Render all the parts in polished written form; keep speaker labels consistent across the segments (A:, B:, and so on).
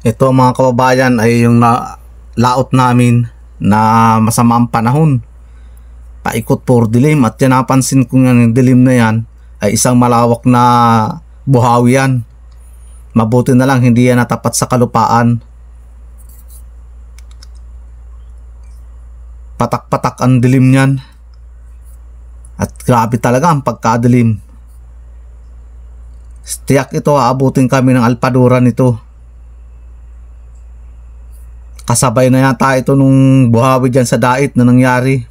A: Ito mga kababayan ay yung laot namin na masama ang panahon. Paikot puro dilim at yan napansin ko nga yung dilim na yan ay isang malawak na buhawi yan. Mabuti na lang hindi yan natapat sa kalupaan. Patak-patak ang dilim niyan. At grabe talaga ang pagkadilim. Tiyak ito aabutin kami ng alpadura nito. Kasabay na yata ito nung buhawi dyan sa dait na nangyari.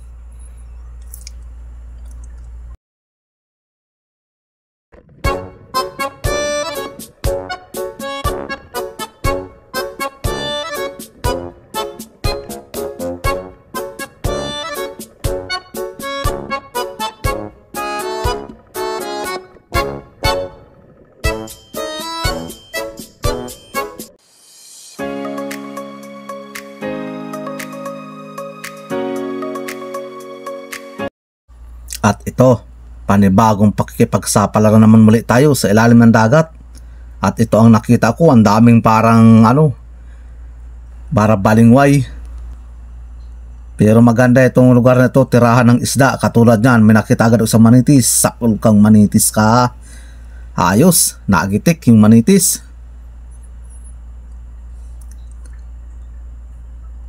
A: At ito, panibagong pakikipagsapalaran naman muli tayo sa ilalim ng dagat. At ito ang nakita ko, ang daming parang barabalingway. Pero maganda itong lugar na ito, tirahan ng isda. Katulad niyan, may nakita agad sa manitis. Sapul kang manitis ka. Ayos, nagitik yung manitis.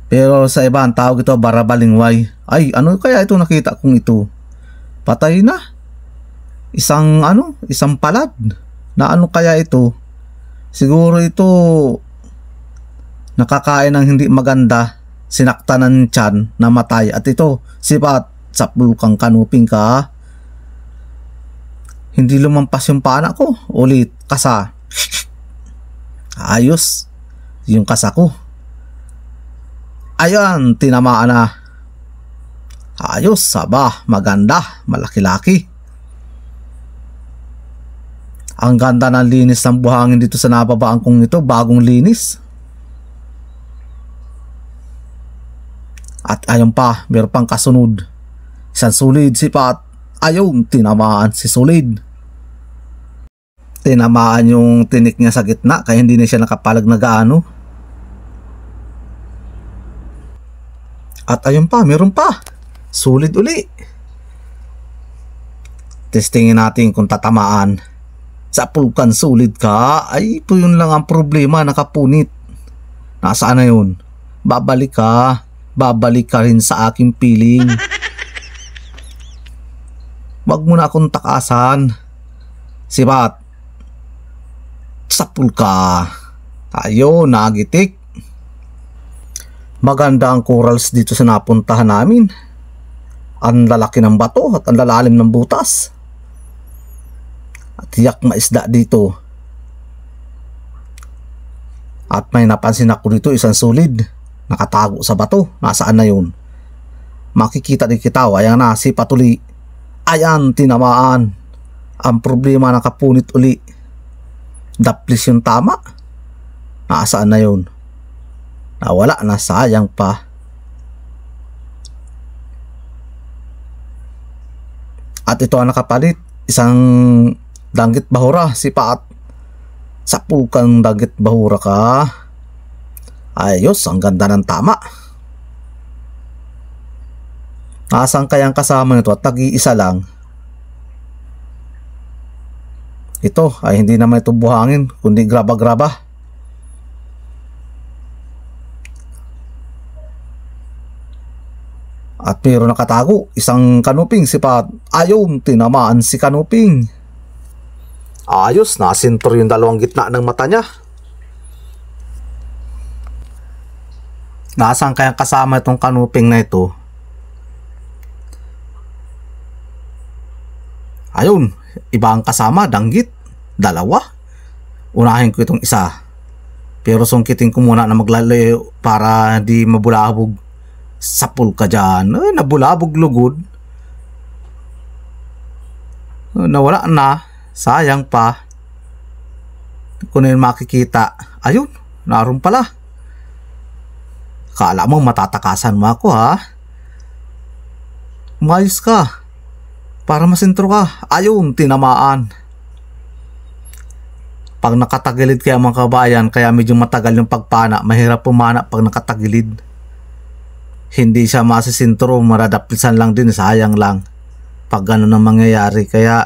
A: Pero sa iba, ang tawag ito barabalingway. Ay, ano kaya ito nakita kong ito? Patay na. Isang palad. Na ano kaya ito? Siguro ito nakakain ng hindi maganda, sinaktan ng tiyan, namatay. At ito, sipat sa pulkang kanuping ka. Hindi lumampas yung pana ko. Ulit, kasa. Ayos. Yung kasa ko. Ayan, tinamaan na. Ayos, saba, maganda, malaki-laki. Ang ganda ng linis ng buhangin dito sa nababaan kong ito, bagong linis. At ayun pa, meron pang kasunod. Isang sulid, sipat. Ayun, tinamaan si sulid. Tinamaan yung tinik niya sa gitna, kaya hindi na siya nakapalag na gaano. At ayun pa, meron pa. Sulit uli. Testingin natin kung tatamaan. Sa pulkan sulit ka, ay ito yun lang ang problema, nakapunit. Nasaan na yun? Babalik ka rin sa aking piling. Wag mo na akong takasan. Sibat. Sa pulka. Ayun, nagitik. Maganda ang corals dito sa napuntahan namin. Ang lalaki ng bato at ang lalalim ng butas. At tiyak maisda dito. At may napansin ako dito, isang sulid. Nakatago sa bato. Nasaan na yun? Makikita din kita. Ayan na, si patuli. Ayan, tinamaan. Ang problema, nakapunit uli. Daplis yung tama. Nasaan na yun? Nawala na, sayang pa. At ito ang nakapalit, isang danggit bahura, sipat. Sa pulkang danggit bahura ka. Ayos, ang ganda ng tama. Nasaan kayang kasama nito at tag-iisa lang? Ito ay hindi naman ito buhangin, kundi graba-graba. At pero nakatago, isang kanuping, sipat. Ayun, tinamaan si kanuping. Ayos, nasintor yung dalawang gitna ng mata niya. Nasaan kayang kasama itong kanuping na ito? Ayun, iba ang kasama, danggit. Dalawa. Unahin ko itong isa. Pero sungkitin ko muna na maglalayo para di mabulabog. Sapul ka dyan. Nabulabog lugod. Nawala na. Sayang pa. Kung yun makikita. Ayun, naroon pala. Kala mo matatakasan mo ako, ha? Umayos ka. Para masintro ka. Ayun, tinamaan. Pag nakatagilid kaya mga kabayan, kaya medyo matagal yung pagpana, mahirap pumana pag nakatagilid. Hindi siya masisintro, maradaplisan lang din, sayang lang pag gano'n ang mangyayari, kaya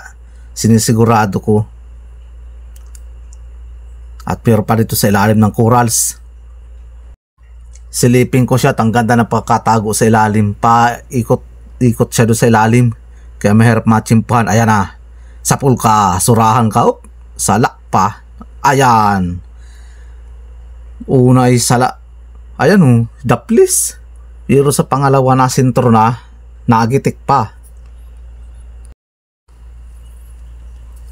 A: sinisigurado ko. At pero pa dito sa ilalim ng corals, silipin ko siya at ang ganda ng pagkatago sa ilalim, ikot siya doon sa ilalim, kaya mahirap matsimpuhan. Ayan na, sapul ka, surahan ka, salak pa. Ayan, una ay sala, ayan daplis, pero sa pangalawa na sintro na, naagitik pa.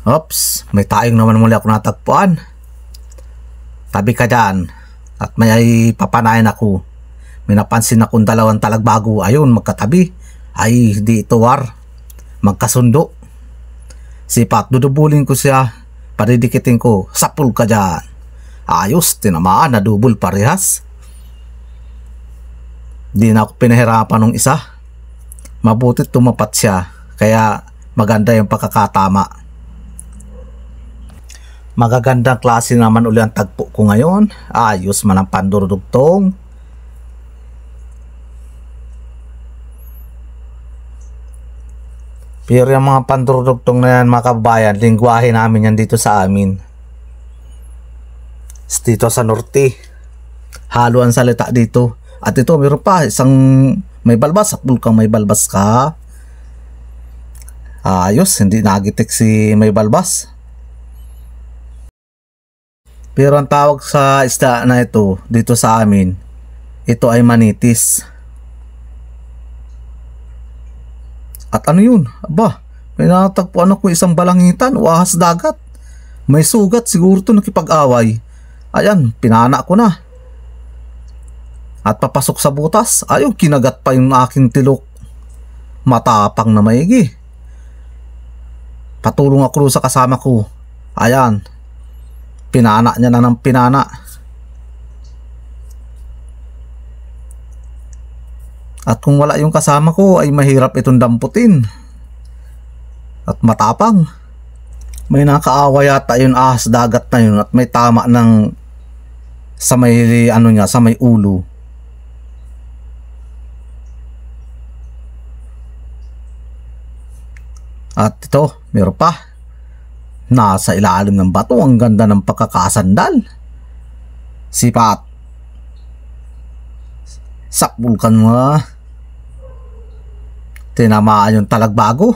A: Oops, may tayong naman muli ako natagpuan. Tabi ka dyan, at may papanayan ako. May napansin akong dalawang talagbago, ayun, magkatabi. Ay, di ito war, magkasundo. Sipat, dudubulin ko siya, paridikitin ko, sapul ka dyan. Ayos, tinamaan, nadubol parehas. Di na ako pinahirapan ng isa. Mabuti tumapat siya, kaya maganda yung pagkakatama. Magagandang klase naman uli ang tagpo ko ngayon. Ayos man ang pandurudugtong. Pero yung mga pandurudugtong na yan mga kabayan, lingwahe namin yan dito sa amin. Dito sa norte, halo ang salita dito. At ito meron pa isang may balbas, sapul kang may balbas ka. Ayos, hindi nagitik si may balbas. Pero ang tawag sa isda na ito dito sa amin, ito ay manitis. At ano yun? Aba, may natagpuan ako isang balangitan o ahas dagat. May sugat, siguro ito nakipag-away. Ayan, pinana ko na. At papasok sa butas, ayun, kinagat pa yung aking tilok. Matapang na maigi. Patulong ako sa kasama ko. Ayan, pinana niya na ng pinana. At kung wala yung kasama ko, ay mahirap itong damputin. At matapang. May nakaawa yata yung ahas dagat na yun at may tama ng sa may ano niya, sa may ulo. At ito, meron pa. Nasa ilalim ng bato, ang ganda ng pagkakasandal. Sipat. Sakbulkan mo. Tinamaan yung talagbago.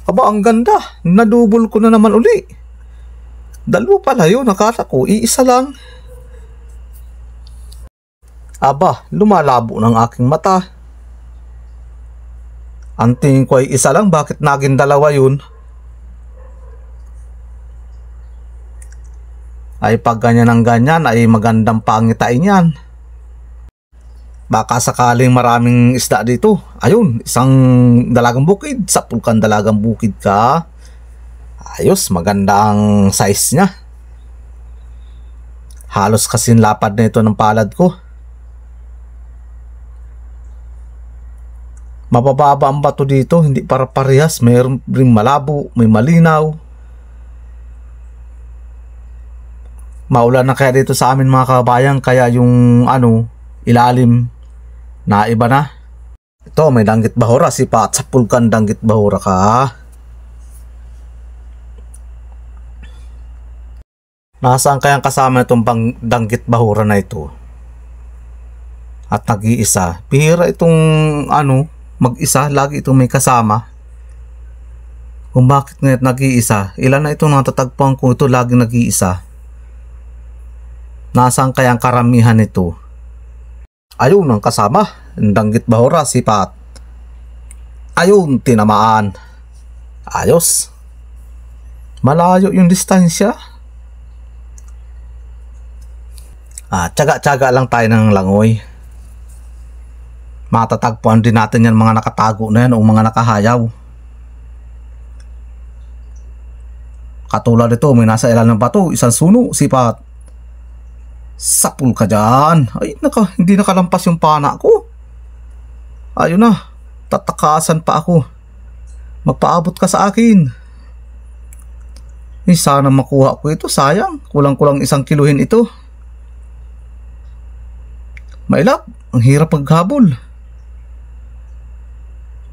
A: Aba, ang ganda. Nadubol ko na naman uli. Dalawa pala yun. Nakala ko, iisa lang. Aba, lumalabo ng aking mata. Ang tingin ko ay isa lang. Bakit naging dalawa yun? Ay pag ganyan ang ganyan, ay magandang pangitain yan. Baka sakaling maraming isda dito. Ayun, isang dalagang bukid. Sapul kang dalagang bukid ka. Ayos, magandang size niya. Halos kasing lapad na ito ng palad ko. Mabababa ang bato dito, hindi para parehas. Mayroon rin malabo, may malinaw. Maulan na kaya dito sa amin mga kabayan, kaya yung ilalim na iba na. Ito, may danggit bahura, sipat, sapul kang danggit bahura ka. Nasaan kayang kasama itong danggit bahura na ito? At nag-iisa. Bihira itong mag-isa, lagi itong may kasama. Kung bakit ngayon nag-iisa, ilan na itong natatagpuan kung ito lagi nag-iisa? Nasaan kayang karamihan ito? Ayun ang kasama, danggit bahura, sipat. Ayun, tinamaan. Ayos. Malayo yung distansya. Tsaga-tsaga lang tayo ng langoy. Matatagpuan din natin yan mga nakatago na yan o mga nakahayaw. Katulad ito, may nasa ilalim ng bato, isang suno, sipat. Sapul ka dyan. Ay, hindi nakalampas yung pana ko. Ayun na, tatakasan pa ako. Magpaabot ka sa akin. Sana makuha ko ito, sayang. Kulang-kulang 1 kiluhin ito. Mailap, ang hirap paghabol.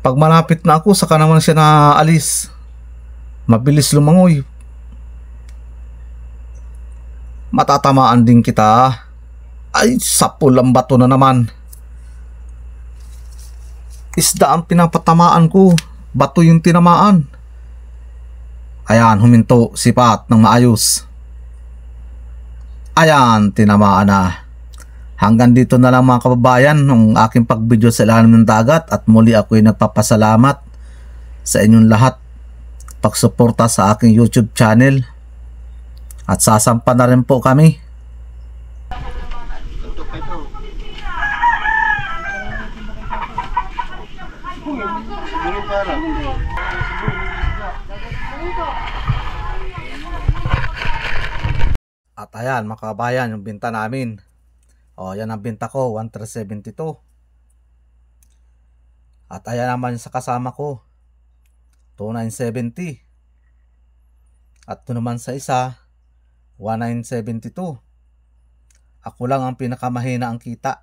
A: Pag malapit na ako, saka naman siya naalis. Mabilis lumangoy. Matatamaan din kita. Ay, sapul ang bato na naman. Isda ang pinapatamaan ko. Bato yung tinamaan. Ayan, huminto, sipat ng maayos. Ayan, tinamaan na. Hanggang dito na lang mga kababayan ng aking pag-video sa ilalim ng dagat, at muli ako'y nagpapasalamat sa inyong lahat pagsuporta sa aking YouTube channel, at sasampa na rin po kami. At ayan mga kababayan, yung binta namin. O, yan ang binta ko, 1,372. At ayan naman sa kasama ko, 2,970. At ito naman sa isa, 1,972. Ako lang ang pinakamahina ang kita.